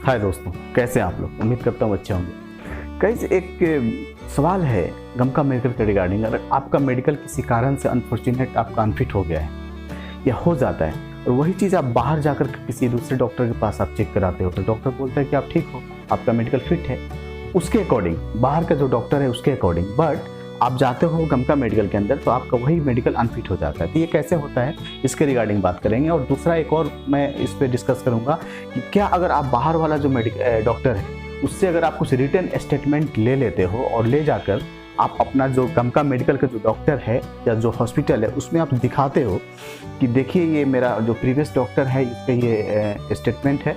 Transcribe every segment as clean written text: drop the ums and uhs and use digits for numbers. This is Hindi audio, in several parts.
हाय दोस्तों, कैसे हैं आप लोग। उम्मीद करता हूँ अच्छे होंगे। कई एक सवाल है गमका मेडिकल के रिगार्डिंग। अगर आपका मेडिकल किसी कारण से अनफॉर्चुनेट आपका अनफिट हो गया है या हो जाता है और वही चीज़ आप बाहर जाकर किसी दूसरे डॉक्टर के पास आप चेक कराते हो तो डॉक्टर बोलता है कि आप ठीक हो, आपका मेडिकल फिट है, उसके अकॉर्डिंग, बाहर का जो डॉक्टर है उसके अकॉर्डिंग। बट आप जाते हो गमका मेडिकल के अंदर तो आपका वही मेडिकल अनफिट हो जाता है। तो ये कैसे होता है, इसके रिगार्डिंग बात करेंगे। और दूसरा एक और मैं इस पर डिस्कस करूंगा कि क्या अगर आप बाहर वाला जो डॉक्टर है उससे अगर आप कुछ रिटर्न स्टेटमेंट ले लेते हो और ले जाकर आप अपना जो गमका मेडिकल का जो डॉक्टर है या जो हॉस्पिटल है उसमें आप दिखाते हो कि देखिए ये मेरा जो प्रीवियस डॉक्टर है इसका ये स्टेटमेंट है,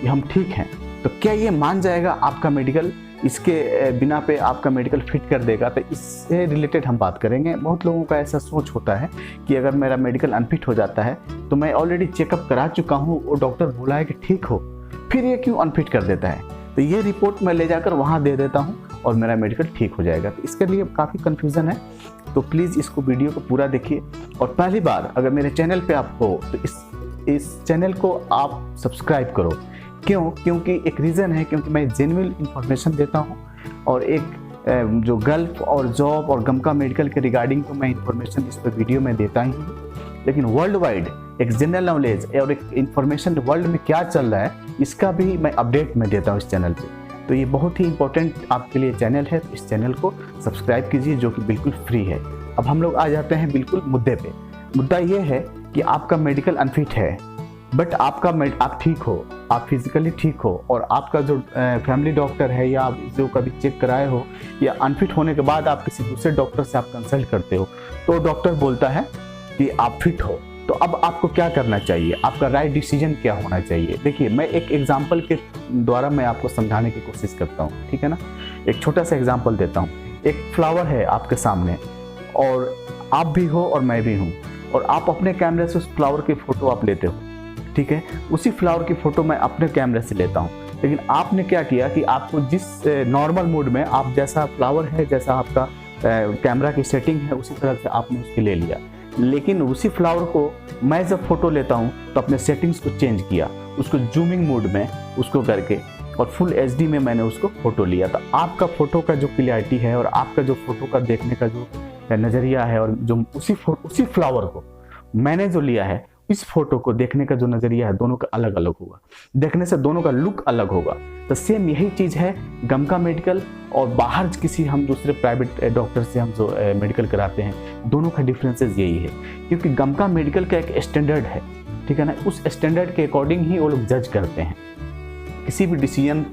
ये हम ठीक हैं, तो क्या ये मान जाएगा आपका मेडिकल, इसके बिना पे आपका मेडिकल फिट कर देगा? तो इससे रिलेटेड हम बात करेंगे। बहुत लोगों का ऐसा सोच होता है कि अगर मेरा मेडिकल अनफिट हो जाता है तो मैं ऑलरेडी चेकअप करा चुका हूँ, वो डॉक्टर बोला है कि ठीक हो, फिर ये क्यों अनफिट कर देता है? तो ये रिपोर्ट मैं ले जाकर वहाँ दे देता हूँ और मेरा मेडिकल ठीक हो जाएगा। तो इसके लिए काफ़ी कन्फ्यूज़न है, तो प्लीज़ इसको वीडियो को पूरा देखिए। और पहली बार अगर मेरे चैनल पे आप हो तो इस चैनल को आप सब्सक्राइब करो। क्यों? क्योंकि एक रीज़न है, क्योंकि मैं जेन्युइन इंफॉर्मेशन देता हूँ और एक जो गल्फ और जॉब और गमका मेडिकल के रिगार्डिंग तो मैं इंफॉर्मेशन इस पर वीडियो में देता ही हूँ, लेकिन वर्ल्ड वाइड एक जनरल नॉलेज और एक इंफॉर्मेशन वर्ल्ड में क्या चल रहा है इसका भी मैं अपडेट में देता हूँ इस चैनल पे। तो ये बहुत ही इंपॉर्टेंट आपके लिए चैनल है, तो इस चैनल को सब्सक्राइब कीजिए जो कि बिल्कुल फ्री है। अब हम लोग आ जाते हैं बिल्कुल मुद्दे पे। मुद्दा ये है कि आपका मेडिकल अनफिट है, बट आप ठीक हो, आप फिजिकली ठीक हो और आपका जो फैमिली डॉक्टर है या आप जो कभी चेक कराए हो या अनफिट होने के बाद आप किसी दूसरे डॉक्टर से आप कंसल्ट करते हो तो डॉक्टर बोलता है कि आप फिट हो। तो अब आपको क्या करना चाहिए, आपका राइट डिसीजन क्या होना चाहिए? देखिए, मैं एक एग्जांपल के द्वारा मैं आपको समझाने की कोशिश करता हूँ, ठीक है ना। एक छोटा सा एग्जांपल देता हूँ। एक फ्लावर है आपके सामने और आप भी हो और मैं भी हूँ, और आप अपने कैमरे से उस फ्लावर की फ़ोटो आप लेते हो, ठीक है। उसी फ्लावर की फ़ोटो मैं अपने कैमरे से लेता हूँ, लेकिन आपने क्या किया कि आपको जिस नॉर्मल मूड में आप जैसा फ्लावर है, जैसा आपका कैमरा की सेटिंग है, उसी तरह से आपने उसकी ले लिया। लेकिन उसी फ्लावर को मैं जब फोटो लेता हूँ तो अपने सेटिंग्स को चेंज किया, उसको जूमिंग मोड में उसको करके और फुल एचडी में मैंने उसको फोटो लिया। तो आपका फोटो का जो क्लियरिटी है और आपका जो फोटो का देखने का जो नज़रिया है और जो उसी फ्लावर को मैंने जो लिया है, इस फोटो को देखने का जो नज़रिया है, दोनों का अलग अलग होगा, देखने से दोनों का लुक अलग होगा। तो सेम यही चीज़ है गमका मेडिकल और बाहर किसी हम दूसरे प्राइवेट डॉक्टर से हम जो मेडिकल कराते हैं, दोनों का डिफरेंसेस यही है। क्योंकि गमका मेडिकल का एक स्टैंडर्ड है, ठीक है ना, उस स्टैंडर्ड के अकॉर्डिंग ही वो लोग जज करते हैं। किसी भी डिसीजन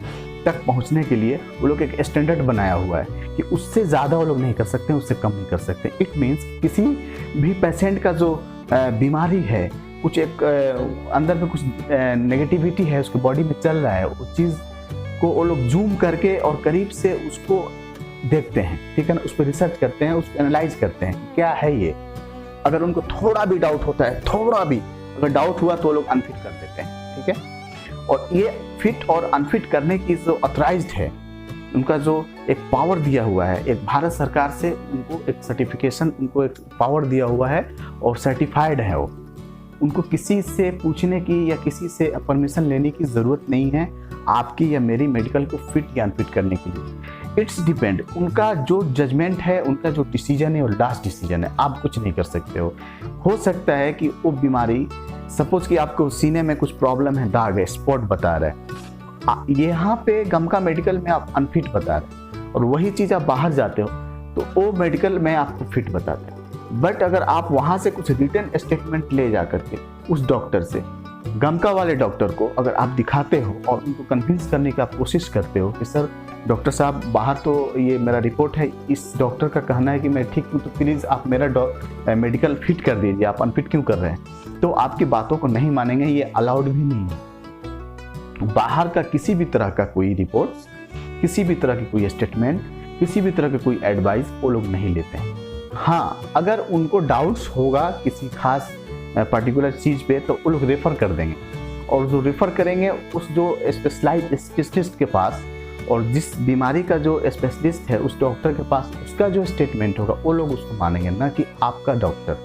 तक पहुंचने के लिए वो लोग एक स्टैंडर्ड बनाया हुआ है कि उससे ज़्यादा वो लोग नहीं कर सकते, उससे कम नहीं कर सकते। इट मीन्स किसी भी पेशेंट का जो बीमारी है, कुछ एक अंदर में कुछ नेगेटिविटी है उसकी बॉडी में चल रहा है, उस चीज़ को वो लोग जूम करके और करीब से उसको देखते हैं, ठीक है ना, उस पर रिसर्च करते हैं, उसको एनालाइज करते हैं कि क्या है ये। अगर उनको थोड़ा भी डाउट होता है, थोड़ा भी अगर डाउट हुआ तो वो लोग अनफिट कर देते हैं, ठीक है। और ये फिट और अनफिट करने की जो ऑथराइज्ड है, उनका जो एक पावर दिया हुआ है, एक भारत सरकार से उनको एक सर्टिफिकेशन, उनको एक पावर दिया हुआ है और सर्टिफाइड है वो। उनको किसी से पूछने की या किसी से परमिशन लेने की ज़रूरत नहीं है आपकी या मेरी मेडिकल को फिट या अनफिट करने के लिए। इट्स डिपेंड, उनका जो जजमेंट है, उनका जो डिसीजन है वो लास्ट डिसीजन है, आप कुछ नहीं कर सकते हो सकता है कि वो बीमारी, सपोज कि आपको सीने में कुछ प्रॉब्लम है, दाग है, स्पॉट बता रहा है, यहाँ पे गमका मेडिकल में आप अनफिट बता रहे हैं और वही चीज़ आप बाहर जाते हो तो वो मेडिकल में आपको फिट बताते हैं। बट अगर आप वहाँ से कुछ रिटर्न स्टेटमेंट ले जा करके उस डॉक्टर से, गमका वाले डॉक्टर को अगर आप दिखाते हो और उनको कन्विंस करने की आप कोशिश करते हो कि सर डॉक्टर साहब बाहर तो ये मेरा रिपोर्ट है, इस डॉक्टर का कहना है कि मैं ठीक हूँ, तो प्लीज़ आप मेरा मेडिकल फिट कर दीजिए, आप अनफिट क्यों कर रहे हैं, तो आपकी बातों को नहीं मानेंगे, ये अलाउड भी नहीं है। बाहर का किसी भी तरह का कोई रिपोर्ट, किसी भी तरह की कोई स्टेटमेंट, किसी भी तरह की कोई एडवाइस वो लोग नहीं लेते हैं। हाँ, अगर उनको डाउट्स होगा किसी खास पर्टिकुलर चीज़ पे तो वो लोग रेफ़र कर देंगे, और जो रेफ़र करेंगे उस जो स्पेशलिस्ट के पास, और जिस बीमारी का जो स्पेशलिस्ट है उस डॉक्टर के पास, उसका जो स्टेटमेंट होगा वो लोग उसको मानेंगे, ना कि आपका डॉक्टर।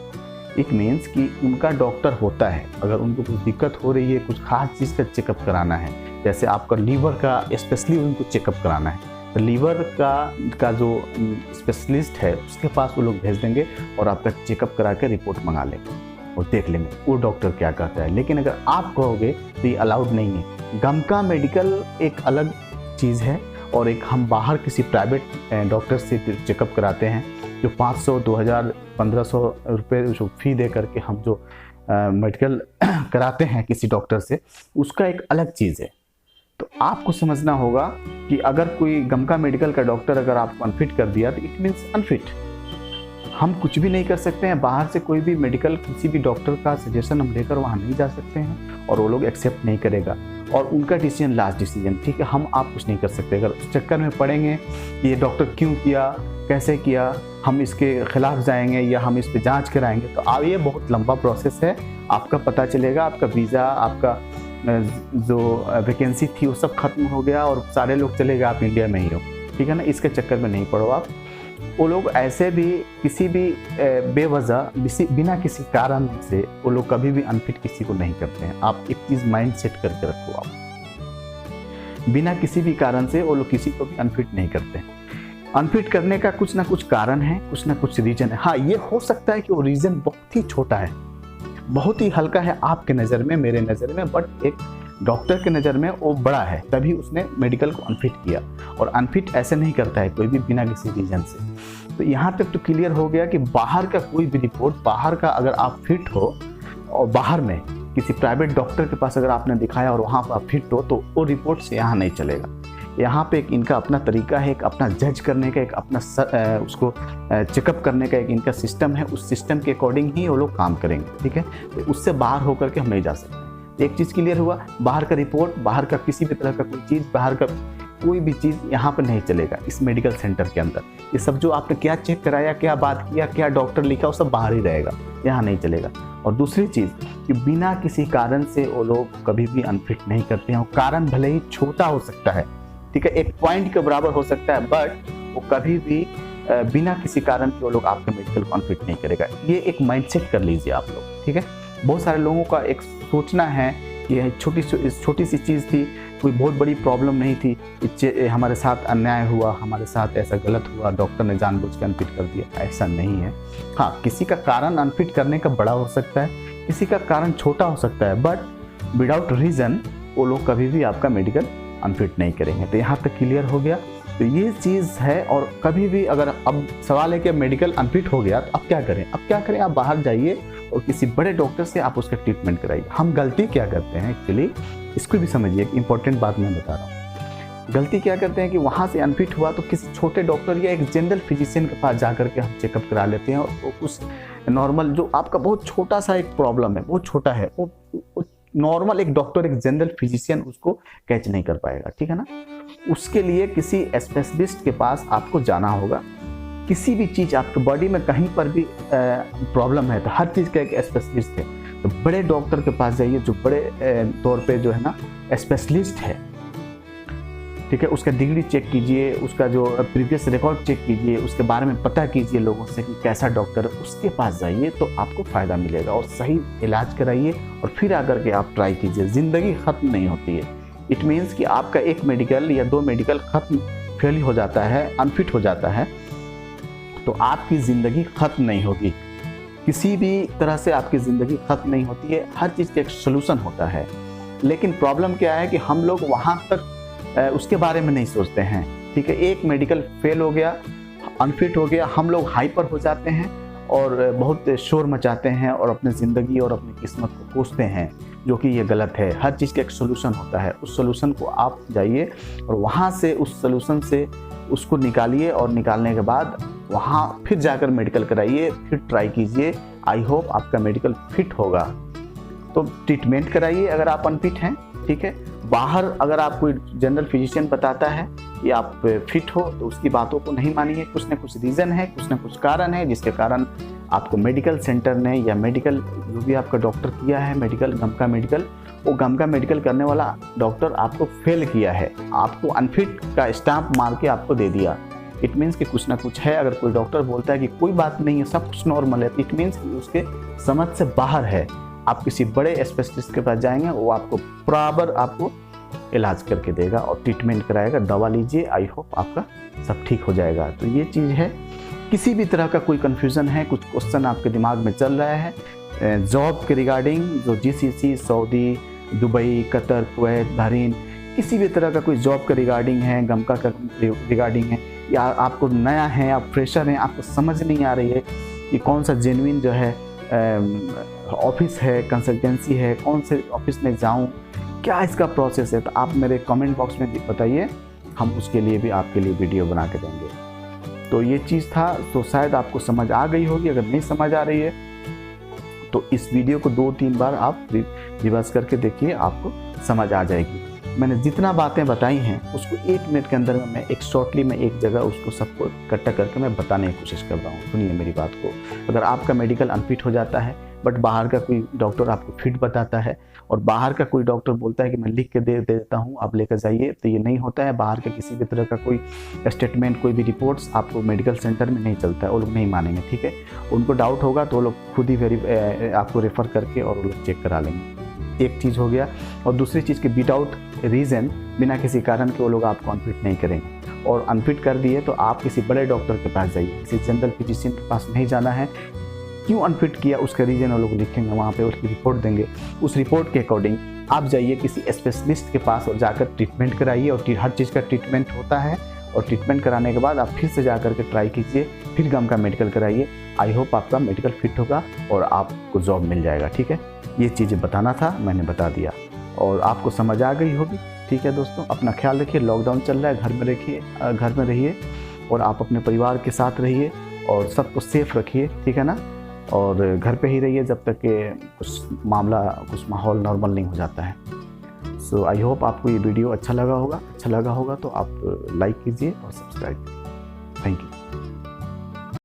इट मीन्स कि उनका डॉक्टर होता है, अगर उनको कुछ दिक्कत हो रही है, कुछ खास चीज़ का चेकअप कराना है, जैसे आपका लीवर का स्पेशली उनको चेकअप कराना है, तो लीवर का जो स्पेशलिस्ट है उसके पास वो लोग भेज देंगे और आपका चेकअप करा के रिपोर्ट मंगा लेंगे और देख लेंगे वो डॉक्टर क्या कहता है। लेकिन अगर आप कहोगे तो ये अलाउड नहीं है। गमका मेडिकल एक अलग चीज़ है और एक हम बाहर किसी प्राइवेट डॉक्टर से चेकअप कराते हैं जो 500, 2000, 1500 रुपये जो फ़ी दे करके हम जो मेडिकल कराते हैं किसी डॉक्टर से, उसका एक अलग चीज़ है। तो आपको समझना होगा कि अगर कोई गमका मेडिकल का डॉक्टर अगर आपको अनफिट कर दिया तो इट मीन्स अनफिट। हम कुछ भी नहीं कर सकते हैं, बाहर से कोई भी मेडिकल किसी भी डॉक्टर का सजेशन हम लेकर वहाँ नहीं जा सकते हैं और वो लोग एक्सेप्ट नहीं करेगा और उनका डिसीजन लास्ट डिसीजन, ठीक है। हम आप कुछ नहीं कर सकते। अगर उस चक्कर में पड़ेंगे ये डॉक्टर क्यों किया, कैसे किया, हम इसके खिलाफ जाएंगे या हम इस पर जांच कराएंगे, तो अब ये बहुत लंबा प्रोसेस है। आपका पता चलेगा, आपका वीज़ा, आपका जो वैकेंसी थी वो सब खत्म हो गया और सारे लोग चले गए, आप इंडिया में ही हो, ठीक है ना। इसके चक्कर में नहीं पड़ो आप। वो लोग ऐसे भी किसी भी बेवजह बिना किसी कारण से वो लोग कभी भी अनफिट किसी को नहीं करते हैं। आप एक चीज़ माइंड सेट करके रखो, आप बिना किसी भी कारण से वो लोग किसी को भी अनफिट नहीं करते हैं। अनफिट करने का कुछ ना कुछ कारण है, कुछ ना कुछ रीजन है। हाँ, ये हो सकता है कि वो रीजन बहुत ही छोटा है, बहुत ही हल्का है आपके नज़र में, मेरे नज़र में, बट एक डॉक्टर के नज़र में वो बड़ा है, तभी उसने मेडिकल को अनफिट किया। और अनफिट ऐसे नहीं करता है कोई भी बिना किसी रीजन से। तो यहाँ तक तो क्लियर हो गया कि बाहर का कोई भी रिपोर्ट, बाहर का अगर आप फिट हो और बाहर में किसी प्राइवेट डॉक्टर के पास अगर आपने दिखाया और वहाँ पर आप फिट हो, तो वो रिपोर्ट से यहाँ नहीं चलेगा। यहाँ पे एक इनका अपना तरीका है, एक अपना जज करने का, एक अपना उसको चेकअप करने का एक इनका सिस्टम है। उस सिस्टम के अकॉर्डिंग ही वो लोग काम करेंगे, ठीक है। तो उससे बाहर होकर के हम नहीं जा सकते। एक चीज़ क्लियर हुआ, बाहर का रिपोर्ट, बाहर का किसी भी तरह का कोई चीज़, बाहर का कोई भी चीज़ यहाँ पर नहीं चलेगा इस मेडिकल सेंटर के अंदर। ये सब जो आपने क्या चेक कराया, क्या बात किया, क्या डॉक्टर लिखा, वो सब बाहर ही रहेगा, यहाँ नहीं चलेगा। और दूसरी चीज़ कि बिना किसी कारण से वो लोग कभी भी अनफिट नहीं करते हैं। कारण भले ही छोटा हो सकता है, ठीक है, एक पॉइंट के बराबर हो सकता है, बट वो कभी भी बिना किसी कारण के वो लोग आपके मेडिकल को अनफिट नहीं करेगा। ये एक माइंडसेट कर लीजिए आप लोग, ठीक है। बहुत सारे लोगों का एक सोचना है कि यह छोटी सी चीज़ थी, कोई बहुत बड़ी प्रॉब्लम नहीं थी, हमारे साथ अन्याय हुआ, हमारे साथ ऐसा गलत हुआ, डॉक्टर ने जानबूझ के अनफिट कर दिया। ऐसा नहीं है। हाँ, किसी का कारण अनफिट करने का बड़ा हो सकता है, किसी का कारण छोटा हो सकता है, बट विदाउट रीज़न वो लोग कभी भी आपका मेडिकल अनफिट नहीं करेंगे। तो यहाँ तक क्लियर हो गया। तो ये चीज़ है। और कभी भी अगर अब सवाल है कि मेडिकल अनफिट हो गया तो अब क्या करें? अब क्या करें? आप बाहर जाइए और किसी बड़े डॉक्टर से आप उसका ट्रीटमेंट कराइए। हम गलती क्या करते हैं एक्चुअली, इसको भी समझिए, एक इंपॉर्टेंट बात मैं बता रहा हूँ। गलती क्या करते हैं कि वहाँ से अनफिट हुआ तो किसी छोटे डॉक्टर या एक जनरल फिजिशियन के पास जा करके हम चेकअप करा लेते हैं और उस नॉर्मल जो आपका बहुत छोटा सा एक प्रॉब्लम है, बहुत छोटा है, वो नॉर्मल एक डॉक्टर, एक जनरल फिजिशियन उसको कैच नहीं कर पाएगा, ठीक है ना। उसके लिए किसी स्पेशलिस्ट के पास आपको जाना होगा। किसी भी चीज़ आपके बॉडी में कहीं पर भी प्रॉब्लम है तो हर चीज़ का एक स्पेशलिस्ट है। तो बड़े डॉक्टर के पास जाइए जो बड़े तौर पे जो है ना स्पेशलिस्ट है, ठीक है। उसका डिग्री चेक कीजिए, उसका जो प्रीवियस रिकॉर्ड चेक कीजिए, उसके बारे में पता कीजिए लोगों से कि कैसा डॉक्टर है, उसके पास जाइए तो आपको फ़ायदा मिलेगा और सही इलाज कराइए और फिर आकर के आप ट्राई कीजिए। ज़िंदगी ख़त्म नहीं होती है। इट मीन्स कि आपका एक मेडिकल या दो मेडिकल फेल हो जाता है, अनफिट हो जाता है, तो आपकी ज़िंदगी ख़त्म नहीं होगी। किसी भी तरह से आपकी ज़िंदगी ख़त्म नहीं होती है। हर चीज़ का एक सोल्यूशन होता है। लेकिन प्रॉब्लम क्या है कि हम लोग वहाँ तक उसके बारे में नहीं सोचते हैं, ठीक है। एक मेडिकल फेल हो गया, अनफिट हो गया, हम लोग हाइपर हो जाते हैं और बहुत शोर मचाते हैं और अपनी ज़िंदगी और अपनी किस्मत को कोसते हैं, जो कि ये गलत है। हर चीज़ का एक सोल्यूशन होता है। उस सोल्यूशन को आप जाइए और वहाँ से उस सोल्यूशन से उसको निकालिए और निकालने के बाद वहाँ फिर जाकर मेडिकल कराइए, फिर ट्राई कीजिए। आई होप आपका मेडिकल फिट होगा। तो ट्रीटमेंट कराइए अगर आप अनफिट हैं, ठीक है। बाहर अगर आप कोई जनरल फिजिशियन बताता है कि आप फिट हो तो उसकी बातों को नहीं मानिए। कुछ ना कुछ रीज़न है, कुछ ना कुछ कारण है जिसके कारण आपको मेडिकल सेंटर ने या मेडिकल जो भी आपका डॉक्टर किया है, मेडिकल गमका मेडिकल, वो गमका मेडिकल करने वाला डॉक्टर आपको फेल किया है, आपको अनफिट का स्टाम्प मार के आपको दे दिया, इट मीन्स कि कुछ ना कुछ है। अगर कोई डॉक्टर बोलता है कि कोई बात नहीं है, सब कुछ नॉर्मल है, तो इट मीन्स कि उसके समझ से बाहर है। आप किसी बड़े स्पेशलिस्ट के पास जाएंगे, वो आपको बराबर आपको इलाज करके देगा और ट्रीटमेंट कराएगा। दवा लीजिए, आई होप आपका सब ठीक हो जाएगा। तो ये चीज़ है। किसी भी तरह का कोई कन्फ्यूज़न है, कुछ क्वेश्चन आपके दिमाग में चल रहा है जॉब के रिगार्डिंग, जो GCC, Saudi, Dubai, Qatar, Kuwait, Bahrain, किसी भी तरह का कोई जॉब का रिगार्डिंग है, गमका का रिगार्डिंग है, या आपको नया है, आप फ्रेशर हैं, आपको समझ नहीं आ रही है कि कौन सा जेन्युइन जो है ऑफिस है, कंसल्टेंसी है, कौन से ऑफिस में जाऊं, क्या इसका प्रोसेस है, तो आप मेरे कमेंट बॉक्स में बताइए, हम उसके लिए भी आपके लिए वीडियो बना के देंगे। तो ये चीज़ था, तो शायद आपको समझ आ गई होगी। अगर नहीं समझ आ रही है तो इस वीडियो को 2-3 बार आप रिवर्स करके देखिए, आपको समझ आ जाएगी। मैंने जितना बातें बताई हैं उसको 1 मिनट के अंदर में मैं एक शॉर्टली में एक जगह उसको सबको इकट्ठा करके मैं बताने की कोशिश कर रहा हूँ। सुनिए मेरी बात को। अगर आपका मेडिकल अनफिट हो जाता है, बट बाहर का कोई डॉक्टर आपको फिट बताता है, और बाहर का कोई डॉक्टर बोलता है कि मैं लिख के दे देता हूँ, आप लेकर जाइए, तो ये नहीं होता है। बाहर का किसी भी तरह का कोई स्टेटमेंट, कोई भी रिपोर्ट्स आपको मेडिकल सेंटर में नहीं चलता है, वो लोग नहीं मानेंगे, ठीक है। उनको डाउट होगा तो वो लोग खुद ही आपको रेफ़र करके और वो लोग चेक करा लेंगे। एक चीज़ हो गया। और दूसरी चीज़ के विदाउट रीज़न, बिना किसी कारण के वो लोग आपको अनफिट नहीं करेंगे, और अनफिट कर दिए तो आप किसी बड़े डॉक्टर के पास जाइए, किसी जनरल फिजिशियन के पास नहीं जाना है। क्यों अनफिट किया उसका रीज़न वो लोग लिखेंगे, वहाँ पे उसकी रिपोर्ट देंगे। उस रिपोर्ट के अकॉर्डिंग आप जाइए किसी स्पेशलिस्ट के पास और जाकर ट्रीटमेंट कराइए, और हर चीज़ का ट्रीटमेंट होता है। और ट्रीटमेंट कराने के बाद आप फिर से जाकर के ट्राई कीजिए, फिर गम का मेडिकल कराइए। आई होप आपका मेडिकल फिट होगा और आपको जॉब मिल जाएगा, ठीक है। ये चीज़ें बताना था, मैंने बता दिया और आपको समझ आ गई होगी, ठीक है दोस्तों। अपना ख्याल रखिए, लॉकडाउन चल रहा है, घर में रहिए और आप अपने परिवार के साथ रहिए और सबको सेफ रखिए, ठीक है ना। और घर पे ही रहिए जब तक कि कुछ माहौल नॉर्मल नहीं हो जाता है। सो आई होप आपको ये वीडियो अच्छा लगा होगा तो आप लाइक कीजिए और सब्सक्राइब कीजिए। Thank you.